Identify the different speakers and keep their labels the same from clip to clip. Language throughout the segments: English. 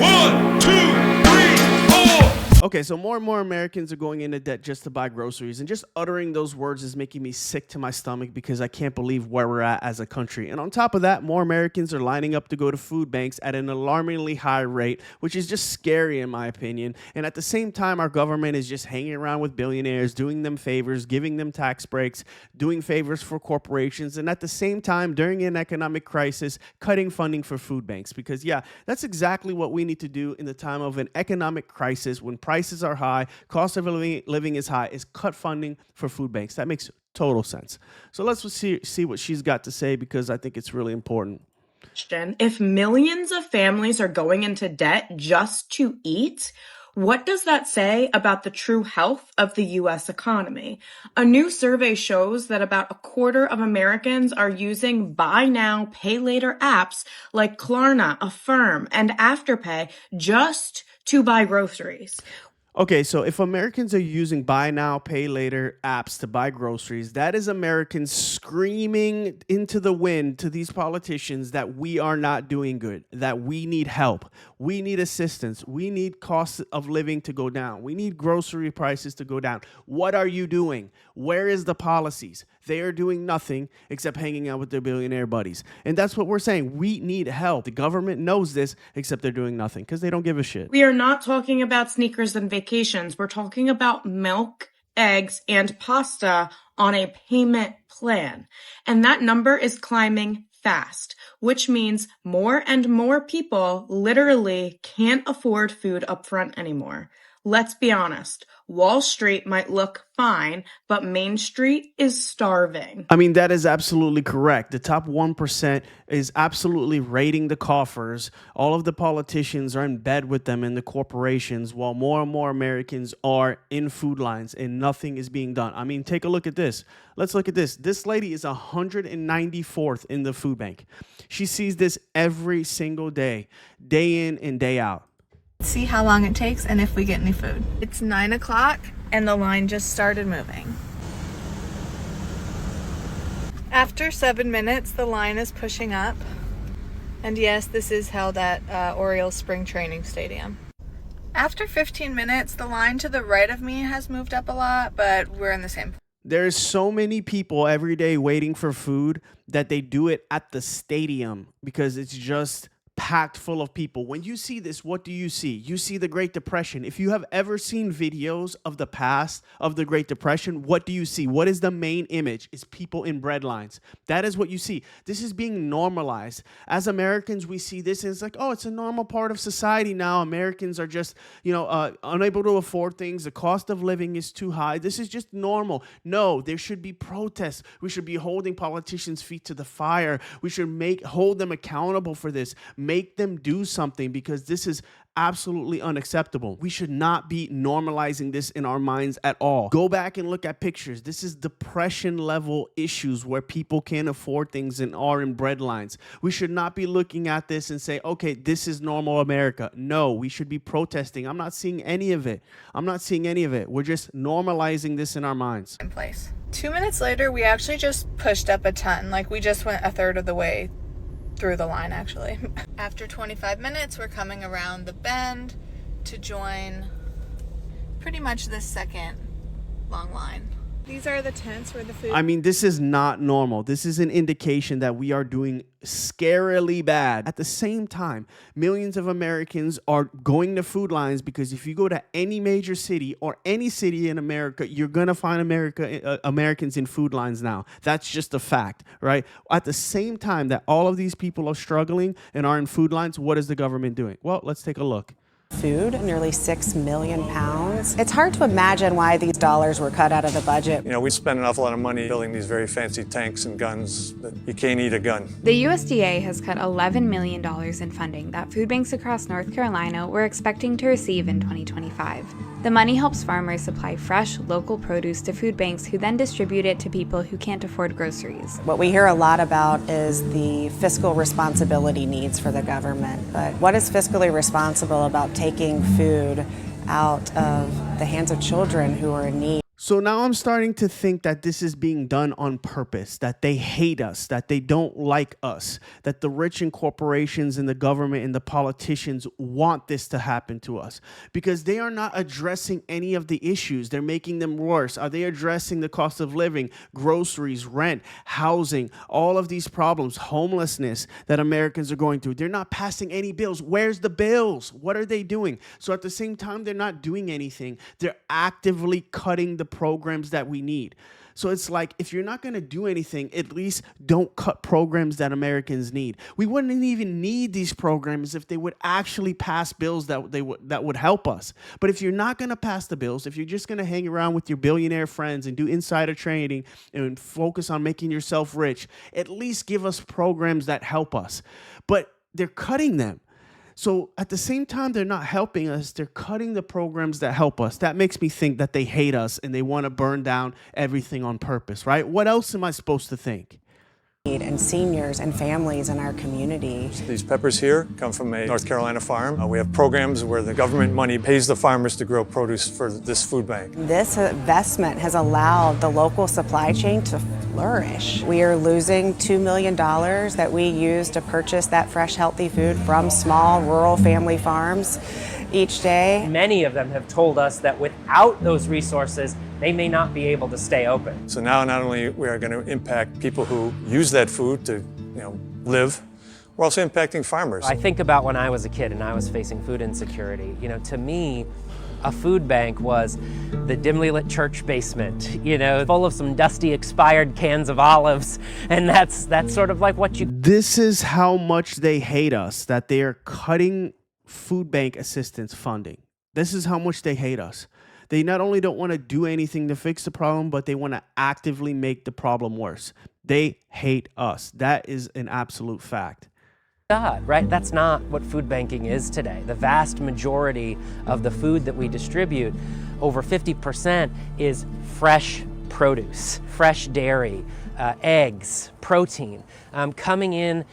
Speaker 1: 1, 2, 3, 4.
Speaker 2: Okay, so more and more Americans are going into debt just to buy groceries, and just uttering those words is making me sick to my stomach because I can't believe where we're at as a country. And on top of that, more Americans are lining up to go to food banks at an alarmingly high rate, which is just scary in my opinion. And at the same time, our government is just hanging around with billionaires, doing them favors, giving them tax breaks, doing favors for corporations, and at the same time, during an economic crisis, cutting funding for food banks. Because yeah, that's exactly what we need to do in the time of an economic crisis when prices are high, cost of living is high, is cut funding for food banks. That makes total sense. So let's see what she's got to say, because I think it's really important.
Speaker 3: If millions of families are going into debt just to eat, what does that say about the true health of the U.S. economy? A new survey shows that about a quarter of Americans are using buy now, pay later apps like Klarna, Affirm, and Afterpay just to buy groceries.
Speaker 2: Okay, so if Americans are using buy now, pay later apps to buy groceries, that is Americans screaming into the wind to these politicians that we are not doing good, that we need help, we need assistance, we need costs of living to go down, we need grocery prices to go down. What are you doing? Where is the policies? They are doing nothing except hanging out with their billionaire buddies. And that's what we're saying. We need help. The government knows this, except they're doing nothing because they don't give a shit.
Speaker 3: We are not talking about sneakers and vacations. We're talking about milk, eggs, and pasta on a payment plan. And that number is climbing fast, which means more and more people literally can't afford food up front anymore. Let's be honest. Wall Street might look fine, but Main Street is starving.
Speaker 2: I mean, that is absolutely correct. The top 1% is absolutely raiding the coffers. All of the politicians are in bed with them and the corporations, while more and more Americans are in food lines and nothing is being done. I mean, take a look at this. Let's look at this. This lady is 194th in the food bank. She sees this every single day in and day out.
Speaker 4: See how long it takes and if we get any food. It's 9 o'clock and the line just started moving. After 7 minutes, the line is pushing up. And yes, this is held at Orioles Spring Training Stadium. After 15 minutes, the line to the right of me has moved up a lot, but we're in the same place.
Speaker 2: There's so many people every day waiting for food that they do it at the stadium because it's just packed full of people. When you see this, what do you see? You see the Great Depression. If you have ever seen videos of the past of the Great Depression, what do you see? What is the main image? It's people in bread lines. That is what you see. This is being normalized. As Americans, we see this and it's like, oh, it's a normal part of society now. Americans are just, unable to afford things. The cost of living is too high. This is just normal. No, there should be protests. We should be holding politicians' feet to the fire. We should hold them accountable for this. Make them do something, because this is absolutely unacceptable. We should not be normalizing this in our minds at all. Go back and look at pictures. This is depression level issues where people can't afford things and are in bread lines. We should not be looking at this and say, okay, this is normal America. No, we should be protesting. I'm not seeing any of it. We're just normalizing this in our minds.
Speaker 4: In place. 2 minutes later, we actually just pushed up a ton. Like, we just went a third of the way through the line, actually. After 25 minutes, we're coming around the bend to join pretty much this second long line. These are the tents where the food...
Speaker 2: I mean, this is not normal. This is an indication that we are doing scarily bad. At the same time, millions of Americans are going to food lines because if you go to any major city or any city in America, you're going to find Americans in food lines now. That's just a fact, right? At the same time that all of these people are struggling and are in food lines, what is the government doing? Well, let's take a look.
Speaker 5: Food, nearly 6 million pounds. It's hard to imagine why these dollars were cut out of the budget.
Speaker 6: We spend an awful lot of money building these very fancy tanks and guns, but you can't eat a gun.
Speaker 7: The USDA has cut $11 million in funding that food banks across North Carolina were expecting to receive in 2025. The money helps farmers supply fresh, local produce to food banks who then distribute it to people who can't afford groceries.
Speaker 5: What we hear a lot about is the fiscal responsibility needs for the government. But what is fiscally responsible about taking food out of the hands of children who are in need?
Speaker 2: So now I'm starting to think that this is being done on purpose, that they hate us, that they don't like us, that the rich and corporations and the government and the politicians want this to happen to us because they are not addressing any of the issues. They're making them worse. Are they addressing the cost of living, groceries, rent, housing, all of these problems, homelessness that Americans are going through? They're not passing any bills. Where's the bills? What are they doing? So at the same time, they're not doing anything. They're actively cutting the programs that we need. So it's like, if you're not going to do anything, at least don't cut programs that Americans need. We wouldn't even need these programs if they would actually pass bills that would help us. But if you're not going to pass the bills, if you're just going to hang around with your billionaire friends and do insider trading and focus on making yourself rich, at least give us programs that help us. But they're cutting them. So at the same time, they're not helping us. They're cutting the programs that help us. That makes me think that they hate us and they want to burn down everything on purpose, right? What else am I supposed to think?
Speaker 5: And seniors and families in our community.
Speaker 6: These peppers here come from a North Carolina farm. We have programs where the government money pays the farmers to grow produce for this food bank.
Speaker 5: This investment has allowed the local supply chain to flourish. We are losing $2 million that we use to purchase that fresh, healthy food from small rural family farms each day.
Speaker 8: Many of them have told us that without those resources, they may not be able to stay open.
Speaker 6: So now not only we are going to impact people who use that food to, live, we're also impacting farmers.
Speaker 8: I think about when I was a kid and I was facing food insecurity. To me, a food bank was the dimly lit church basement, full of some dusty expired cans of olives. And that's sort of like what you...
Speaker 2: This is how much they hate us, that they are cutting food bank assistance funding. This is how much they hate us. They not only don't want to do anything to fix the problem, but they want to actively make the problem worse. They hate us. That is an absolute fact.
Speaker 8: God, right? That's not what food banking is today. The vast majority of the food that we distribute, over 50%, is fresh produce, fresh dairy, eggs, protein, coming in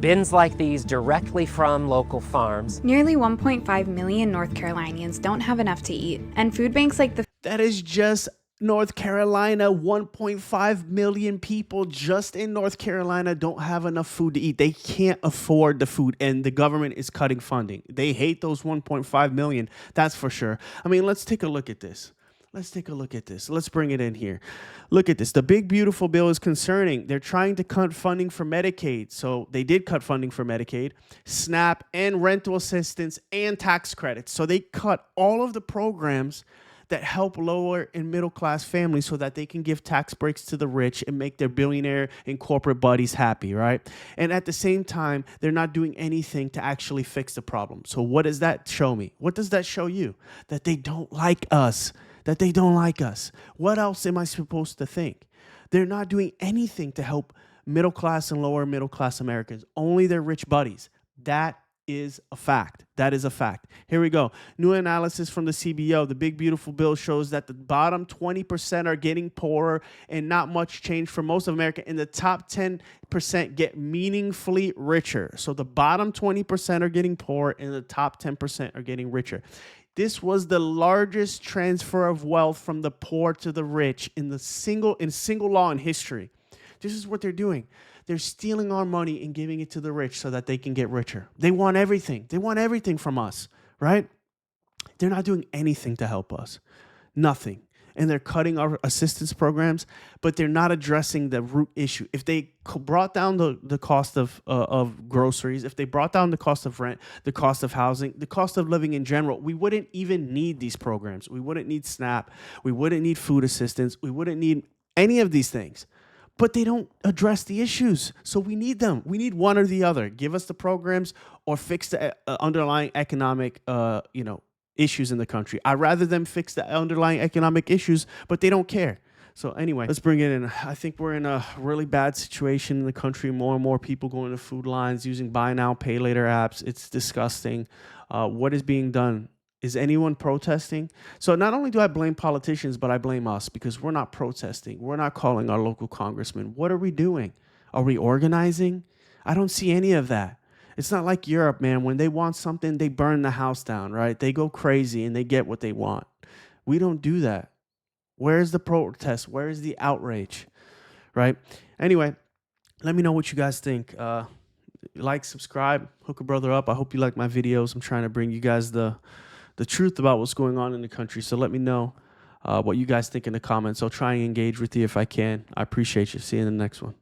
Speaker 8: bins like these directly from local farms.
Speaker 7: Nearly 1.5 million North Carolinians don't have enough to eat, and food banks like the
Speaker 2: That is just North Carolina. 1.5 million people just in North Carolina don't have enough food to eat. They can't afford the food, and the government is cutting funding. They hate those 1.5 million, that's for sure. I mean, let's take a look at this. Let's take a look at this. Let's bring it in here. Look at this. The big, beautiful bill is concerning. They're trying to cut funding for Medicaid. So they did cut funding for Medicaid, SNAP, and rental assistance, and tax credits. So they cut all of the programs that help lower and middle class families so that they can give tax breaks to the rich and make their billionaire and corporate buddies happy, right? And at the same time, they're not doing anything to actually fix the problem. So what does that show me? What does that show you? That they don't like us. That they don't like us. What else am I supposed to think? They're not doing anything to help middle class and lower middle class Americans. Only their rich buddies. That is a fact. That is a fact. Here we go. New analysis from the CBO. The big, beautiful bill shows that the bottom 20% are getting poorer and not much change for most of America. And the top 10% get meaningfully richer. So the bottom 20% are getting poorer and the top 10% are getting richer. This was the largest transfer of wealth from the poor to the rich in single law in history. This is what they're doing. They're stealing our money and giving it to the rich so that they can get richer. They want everything. They want everything from us, right? They're not doing anything to help us. Nothing. And they're cutting our assistance programs, but they're not addressing the root issue. If they brought down the cost of groceries, if they brought down the cost of rent, the cost of housing, the cost of living in general, we wouldn't even need these programs. We wouldn't need SNAP. We wouldn't need food assistance. We wouldn't need any of these things. But they don't address the issues. So we need them. We need one or the other. Give us the programs or fix the underlying economic issues in the country. I'd rather them fix the underlying economic issues, but they don't care. So anyway, let's bring it in. I think we're in a really bad situation in the country. More and more people going to food lines using buy now, pay later apps. It's disgusting. What is being done? Is anyone protesting? So not only do I blame politicians, but I blame us because we're not protesting. We're not calling our local congressman. What are we doing? Are we organizing? I don't see any of that. It's not like Europe, man. When they want something, they burn the house down, right? They go crazy and they get what they want. We don't do that. Where's the protest? Where's the outrage? Right? Anyway, let me know what you guys think. Like, subscribe, hook a brother up. I hope you like my videos. I'm trying to bring you guys the truth about what's going on in the country. So let me know what you guys think in the comments. I'll try and engage with you if I can. I appreciate you. See you in the next one.